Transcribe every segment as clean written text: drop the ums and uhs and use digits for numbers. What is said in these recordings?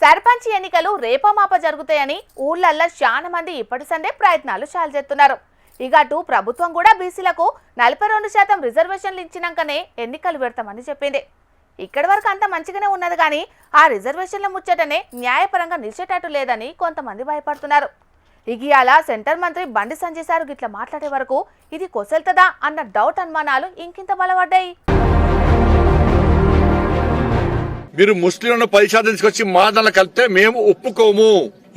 సర్పంచ్ ఎన్నికలు రేపమాప జరుగుతాయని ఊళ్ళల్లో చాలా మంది ఇప్పటి సందే ప్రయత్నాలు చేస్తున్నారు. ఇక అటు ప్రభుత్వం కూడా బీసీలకు 42% రిజర్వేషన్లు ఇచ్చినాకనే ఎన్నికలు పెడతామని చెప్పింది. ఇక్కడి వరకు అంతా మంచిగానే ఉన్నది కానీ ఆ రిజర్వేషన్ల ముచ్చటనే న్యాయపరంగా నిలిచేటట్టు లేదని కొంతమంది భయపడుతున్నారు. ఇగియాల సెంటర్ మంత్రి బండి సంజయ్ సార్ గిట్లా మాట్లాడే వరకు ఇది కొసెల్తదా అన్న డౌట్ అనుమానాలు ఇంకింత బలపడ్డాయి. మీరు ముస్లింలను 10% తీసుకొచ్చి మా దానిలో కలిపితే మేము ఒప్పుకోము.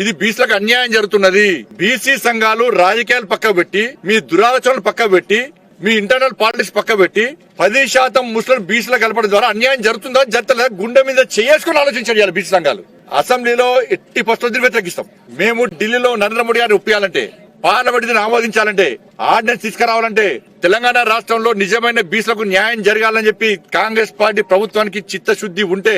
ఇది బీసీలకు అన్యాయం జరుగుతున్నది. బీసీ సంఘాలు రాజకీయాలు పక్క పెట్టి, మీ దురాలోచనలు పక్క పెట్టి, మీ ఇంటర్నల్ పాలిటిక్స్ పక్క పెట్టి 10% ముస్లిం బీసీలో కలపడం ద్వారా అన్యాయం జరుగుతుందా జరుగుతుందా గుండె మీద చేసుకుని ఆలోచించారు బీసీ సంఘాలు. అసెంబ్లీలో 80% వ్యతిరేకిస్తాం. మేము ఢిల్లీలో నరేంద్ర మోడీ గారిని ఒప్పియాలంటే, పార్లమెంట్ దీన్ని ఆమోదించాలంటే, ఆర్డినెన్స్ తీసుకురావాలంటే, తెలంగాణ రాష్ట్రంలో నిజమైన బీసీలకు న్యాయం జరగాలని చెప్పి కాంగ్రెస్ పార్టీ ప్రభుత్వానికి చిత్తశుద్ధి ఉంటే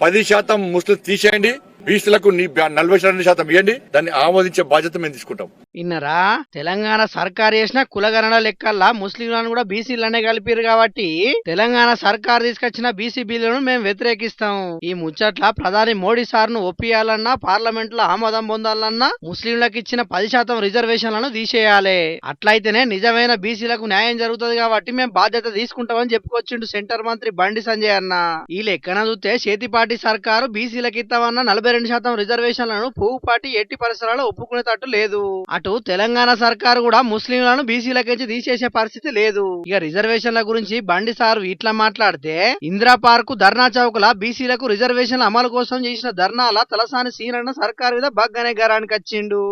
10% ముస్లిం తీసేయండి, బీసీలకు 42% ఇవ్వండి. దాన్ని ఆమోదించే బాధ్యత మేము తీసుకుంటాం. ఇన్నరా తెలంగాణ సర్కార్ చేసిన కులగణన లెక్కల్లా ముస్లింలను కూడా బీసీలనే కలిపిరు కాబట్టి తెలంగాణ సర్కార్ తీసుకొచ్చిన బీసీ బిల్లును మేము వ్యతిరేకిస్తాం. ఈ ముచ్చట్ల ప్రధాని మోడీ సార్ ను ఒప్పియాలన్నా, పార్లమెంట్ లో ఆమోదం పొందాలన్నా ముస్లింలకు ఇచ్చిన 10% రిజర్వేషన్లను తీసేయాలి. అట్లయితేనే నిజమైన బీసీలకు న్యాయం జరుగుతుంది కాబట్టి మేము బాధ్యత తీసుకుంటామని చెప్పుకొచ్చిండు సెంటర్ మంత్రి బండి సంజయ్ అన్న. ఈ లెక్కన చూస్తే చేతిపాటి సర్కారు బీసీలకు ఇస్తామన్న 42% రిజర్వేషన్లను పువ్వుపాటి ఎట్టి పరిసరాలు ఒప్పుకునేటట్టు లేదు. అటు తెలంగాణ సర్కారు కూడా ముస్లింలను బీసీలకించి తీసేసే పరిస్థితి లేదు. ఇక రిజర్వేషన్ల గురించి బండి సార్ ఇట్లా మాట్లాడితే, ఇందిరా పార్క్ ధర్నా చౌక్ లా బీసీలకు రిజర్వేషన్ల అమలు కోసం చేసిన ధర్నాల తలసాని సీనన్న సర్కారు మీద బగ్గనే గరానికి వచ్చిండు.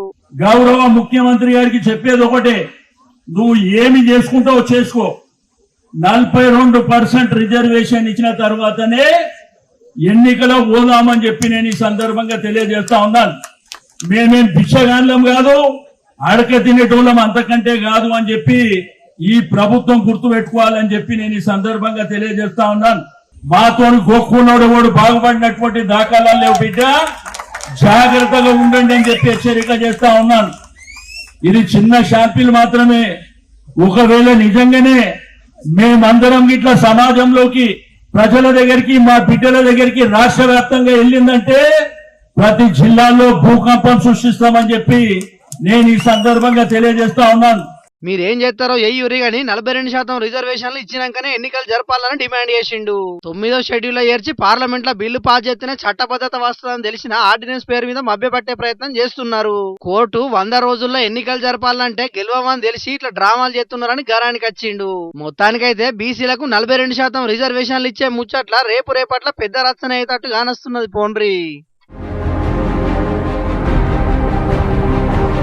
గౌరవ ముఖ్యమంత్రి గారికి చెప్పేది ఒకటే, నువ్వు ఏమి చేసుకుంటావో చేసుకో, 42% రిజర్వేషన్ ఇచ్చిన తర్వాతనే ఎన్నికలో పోదామని చెప్పి నేను ఈ సందర్భంగా తెలియజేస్తా ఉన్నాను. మేమేం భిక్షగాన్లం కాదు, అడక తినేటోళ్ళం అంతకంటే కాదు అని చెప్పి ఈ ప్రభుత్వం గుర్తు పెట్టుకోవాలని చెప్పి నేను ఈ సందర్భంగా తెలియజేస్తా ఉన్నాను. మాతో గోక్కున్నాడు వాడు బాగుపడినటువంటి దాఖలాలు లేవు బిడ్డ, జాగ్రత్తగా ఉండండి అని చెప్పి హెచ్చరిక చేస్తా ఉన్నాను. ఇది చిన్న శాంపిల్ మాత్రమే. ఒకవేళ నిజంగానే మేమందరం ఇట్లా సమాజంలోకి, ప్రజల దగ్గరికి, మా బిడ్డల దగ్గరికి రాష్ట్ర వ్యాప్తంగా వెళ్ళిందంటే ప్రతి జిల్లాలో భూకంపం సృష్టిస్తామని చెప్పి నేను ఈ సందర్భంగా తెలియజేస్తా ఉన్నాను. మీరేం చేస్తారో ఎయ్యూరి గాని 42% రిజర్వేషన్లు ఇచ్చినాకనే ఎన్నికలు జరపాలని డిమాండ్ చేసిండు. 9వ షెడ్యూల్ లో ఏర్చి పార్లమెంట్ లో బిల్లు పాస్ చేస్తేనే చట్టబద్ధత వస్తుందని తెలిసిన ఆర్డినెన్స్ పేరు మీద మభ్యపట్టే ప్రయత్నం చేస్తున్నారు. కోర్టు 100 రోజుల్లో ఎన్నికలు జరపాలంటే గెలవమని తెలిసి ఇట్లా డ్రామాలు చేస్తున్నారని గరానికి వచ్చిండు. మొత్తానికైతే బీసీలకు 42% రిజర్వేషన్లు ఇచ్చే ముచ్చట్ల రేపట్ల పెద్ద రచ్చన అయ్యేటట్టు కానొస్తున్నది. పోండ్రి.